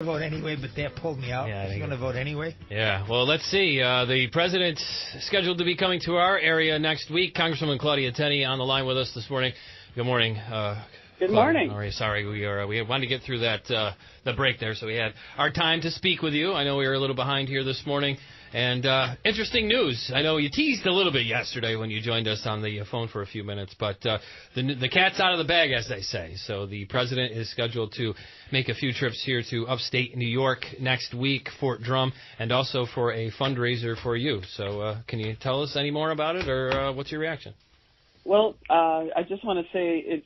Vote anyway, but that pulled me out. He's going to vote anyway. Yeah, well, let's see. The president's scheduled to be coming to our area next week. Congresswoman Claudia Tenney on the line with us this morning. Good morning. Good morning. All right, sorry, we wanted to get through that the break there, so we had our time to speak with you. I know we were a little behind here this morning. And interesting news. I know you teased a little bit yesterday when you joined us on the phone for a few minutes, but the cat's out of the bag, as they say. So the president is scheduled to make a few trips here to upstate New York next week, Fort Drum, and also for a fundraiser for you. So can you tell us any more about it, or what's your reaction? Well, I just want to say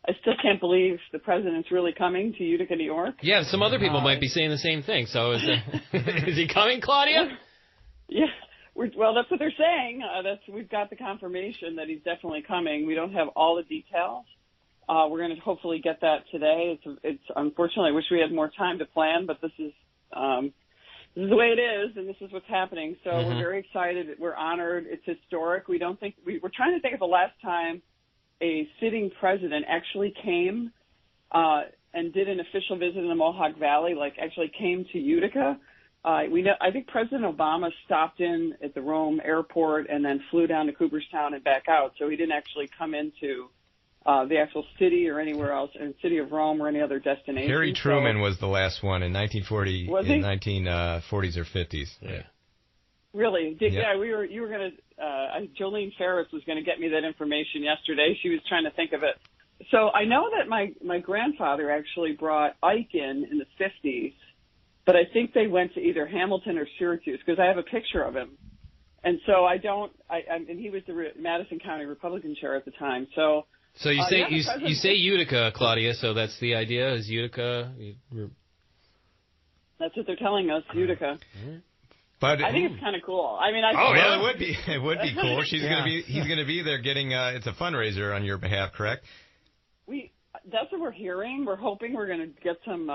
I still can't believe the president's really coming to Utica, New York. Yeah, some other people might be saying the same thing. So is he coming, Claudia? Yeah, well, that's what they're saying. We've got the confirmation that he's definitely coming. We don't have all the details. We're going to hopefully get that today. It's unfortunately, I wish we had more time to plan, but this is the way it is, and this is what's happening. So we're very excited. We're honored. It's historic. We're trying to think of the last time a sitting president actually came and did an official visit in the Mohawk Valley, like actually came to Utica. I think President Obama stopped in at the Rome airport and then flew down to Cooperstown and back out. So he didn't actually come into the actual city or anywhere else, in the city of Rome or any other destination. Harry Truman was the last one in 1940, in 1940s or 50s. Yeah. Really? You were going to, Jolene Ferris was going to get me that information yesterday. She was trying to think of it. So I know that my grandfather actually brought Ike in the 50s, but I think they went to either Hamilton or Syracuse because I have a picture of him. And so and he was the Madison County Republican chair at the time. So you say you say Utica, Claudia, so that's the idea, is Utica? That's what they're telling us, Utica. But I think it's kind of cool. I mean, it would be cool. He's going to be there getting. It's a fundraiser on your behalf, correct? That's what we're hearing. We're hoping we're going to get some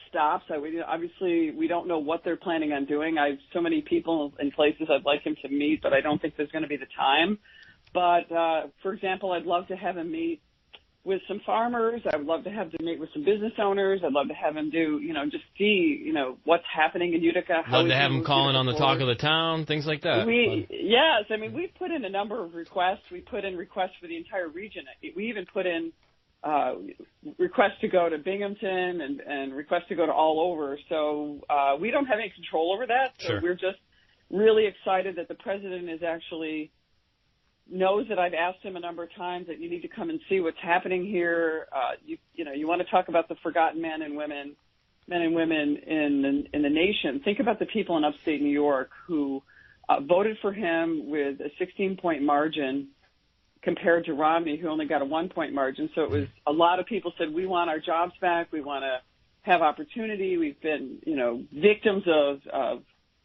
stops. Obviously, we don't know what they're planning on doing. I have so many people in places I'd like him to meet, but I don't think there's going to be the time. But for example, I'd love to have him meet with some farmers. I would love to have him meet with some business owners. I'd love to have him do, just see, what's happening in Utica. Love to have him calling on the talk of the town, things like that. Yes. I mean, we've put in a number of requests. We put in requests for the entire region. We even put in requests to go to Binghamton and requests to go to all over. So we don't have any control over that. So We're just really excited that the president is actually knows that I've asked him a number of times that you need to come and see what's happening here. You want to talk about the forgotten men and women in the nation. Think about the people in upstate New York who voted for him with a 16-point margin compared to Romney, who only got a 1-point margin. So it was a lot of people said, we want our jobs back. We want to have opportunity. We've been, victims of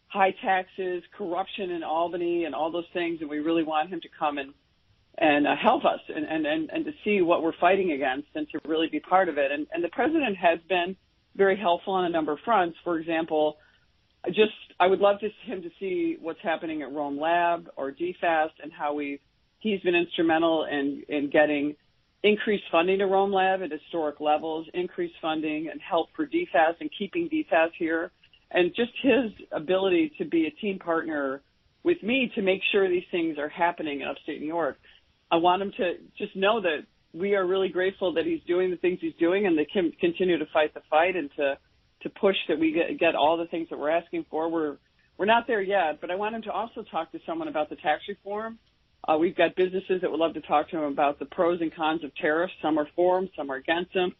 high taxes, corruption in Albany, and all those things, and we really want him to come and help us and to see what we're fighting against and to really be part of it. And the president has been very helpful on a number of fronts. For example, I would love him to see what's happening at Rome Lab or DFAST and how he's been instrumental in getting increased funding to Rome Lab at historic levels, increased funding and help for DFAST and keeping DFAST here. And just his ability to be a team partner with me to make sure these things are happening in upstate New York. I want him to just know that we are really grateful that he's doing the things he's doing and they can continue to fight the fight and to push that we get all the things that we're asking for. We're not there yet, but I want him to also talk to someone about the tax reform. We've got businesses that would love to talk to him about the pros and cons of tariffs. Some are for them, some are against them,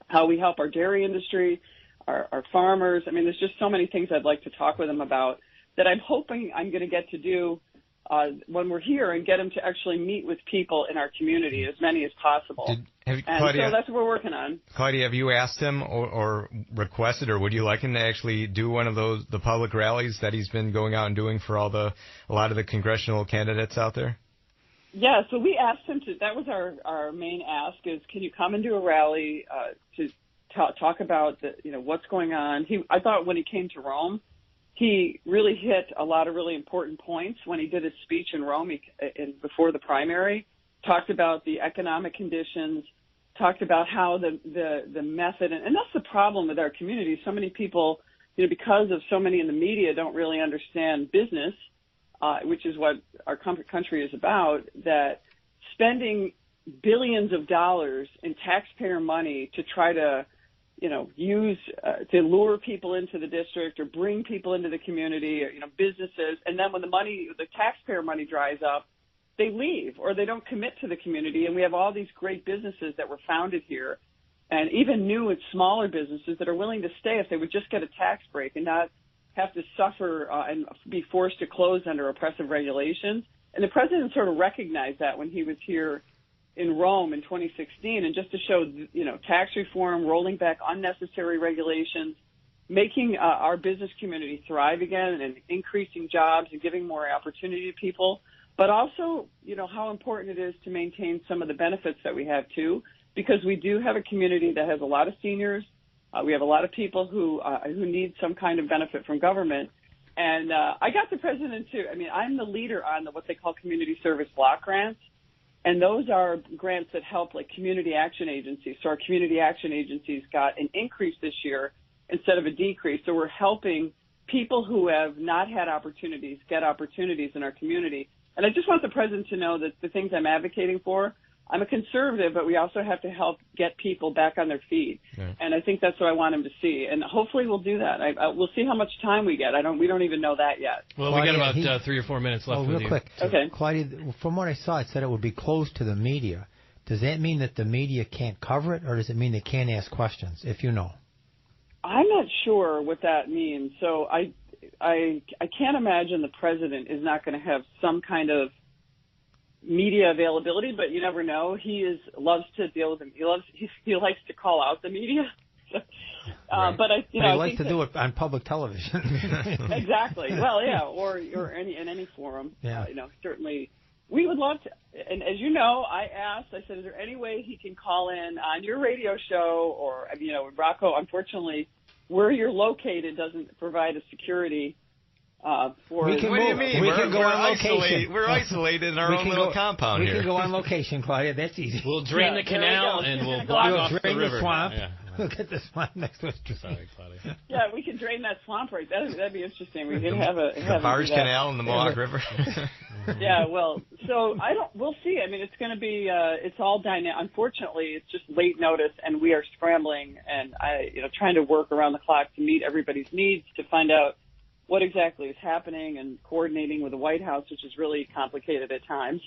how we help our dairy industry, our farmers. I mean, there's just so many things I'd like to talk with him about that I'm hoping I'm going to get to do when we're here and get him to actually meet with people in our community, as many as possible. Claudia, so that's what we're working on. Claudia, have you asked him or requested, or would you like him to actually do one of the public rallies that he's been going out and doing for a lot of the congressional candidates out there? Yeah, so we asked him to. That was our main ask: is can you come and do a rally to talk about what's going on. I thought when he came to Rome, he really hit a lot of really important points when he did his speech in Rome before the primary. Talked about the economic conditions, talked about how the method, and that's the problem with our community. So many people, because of so many in the media don't really understand business, which is what our country is about, that spending billions of dollars in taxpayer money to try to, use to lure people into the district or bring people into the community, or, businesses, and then when the taxpayer money dries up, they leave or they don't commit to the community. And we have all these great businesses that were founded here, and even new and smaller businesses that are willing to stay if they would just get a tax break and not have to suffer and be forced to close under oppressive regulations. And the president sort of recognized that when he was here in Rome in 2016, and just to show, tax reform, rolling back unnecessary regulations, making our business community thrive again, and increasing jobs and giving more opportunity to people. But also, how important it is to maintain some of the benefits that we have, too, because we do have a community that has a lot of seniors. We have a lot of people who need some kind of benefit from government. And I got the president, too. I'm the leader on what they call community service block grants. And those are grants that help, like, community action agencies. So our community action agencies got an increase this year instead of a decrease. So we're helping people who have not had opportunities get opportunities in our community. And I just want the president to know that the things I'm advocating for, I'm a conservative, but we also have to help get people back on their feet. Yeah. And I think that's what I want him to see. And hopefully we'll do that. We'll see how much time we get. We don't even know that yet. Well, we got about 3 or 4 minutes left with real you. Quick. Okay. Claudia, from what I saw, it said it would be closed to the media. Does that mean that the media can't cover it, or does it mean they can't ask questions, if you know? I'm not sure what that means. So I can't imagine the president is not going to have some kind of media availability, but you never know. He loves to deal with them. He likes to call out the media. Right. But he likes to do it on public television. Exactly. Well, yeah, or in any forum. Yeah. Certainly, we would love to. And as you know, I said, is there any way he can call in on your radio show, or Rocco? Unfortunately, where you're located doesn't provide a security. What do you mean? We can go on location. We're isolated in our own little compound here. We can go on location, Claudia. That's easy. We'll drain the canal and we'll block off the river. The swamp. Yeah. We'll get the swamp next to us. Sorry, Claudia. Yeah, we can drain that swamp right. That'd be interesting. We could have the Barge Canal in the Mohawk River. Yeah, well, so we'll see. It's going to be, it's all dynamic. Unfortunately, it's just late notice, and we are scrambling and trying to work around the clock to meet everybody's needs, to find out what exactly is happening, and coordinating with the White House, which is really complicated at times.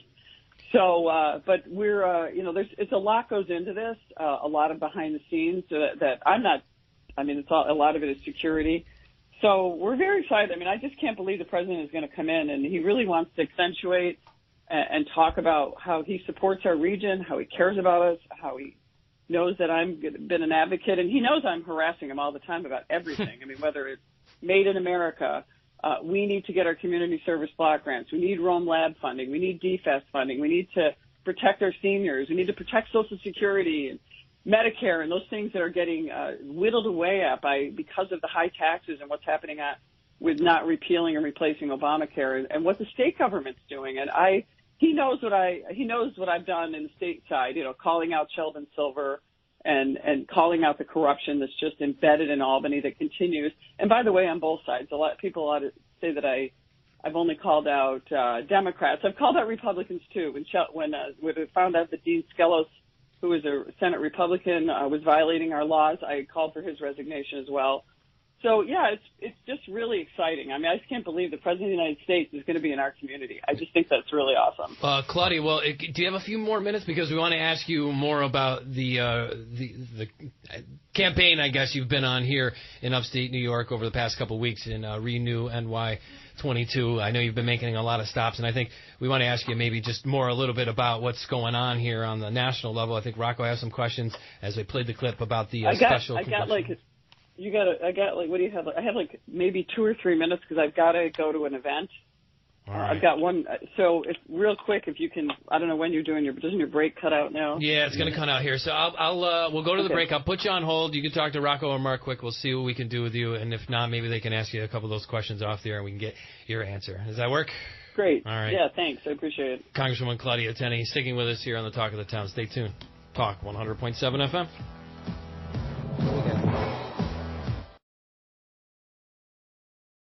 So, but we're, it's a lot goes into this, a lot of behind the scenes that I'm not, a lot of it is security. So we're very excited. I just can't believe the president is going to come in, and he really wants to accentuate and talk about how he supports our region, how he cares about us, how he knows that I've been an advocate, and he knows I'm harassing him all the time about everything. Whether it's Made in America, we need to get our community service block grants. We need Rome Lab funding. We need DFAST funding. We need to protect our seniors. We need to protect Social Security and Medicare and those things that are getting whittled away at because of the high taxes and what's happening with not repealing and replacing Obamacare, and what the state government's doing. And he knows what I've done in the state side, calling out Sheldon Silver and calling out the corruption that's just embedded in Albany that continues. And by the way, on both sides, a lot of people ought to say that I've only called out Democrats. I've called out Republicans too. When we found out that Dean Skelos, who is a Senate Republican, was violating our laws, I called for his resignation as well. So, yeah, it's just really exciting. I just can't believe the President of the United States is going to be in our community. I just think that's really awesome. Claudia, do you have a few more minutes? Because we want to ask you more about the campaign, I guess, you've been on here in upstate New York over the past couple of weeks in Renew NY 22. I know you've been making a lot of stops, and I think we want to ask you maybe just a little bit about what's going on here on the national level. I think Rocco has some questions as we played the clip about the special. I got what do you have? I have maybe 2 or 3 minutes because I've got to go to an event. All right. I've got one. So real quick, if you can, I don't know when you're doing doesn't your break cut out now? Yeah, it's going to cut out here. So we'll go to the break. I'll put you on hold. You can talk to Rocco or Mark quick. We'll see what we can do with you. And if not, maybe they can ask you a couple of those questions off the air and we can get your answer. Does that work? Great. All right. Yeah, thanks. I appreciate it. Congresswoman Claudia Tenney sticking with us here on the Talk of the Town. Stay tuned. Talk 100.7 FM.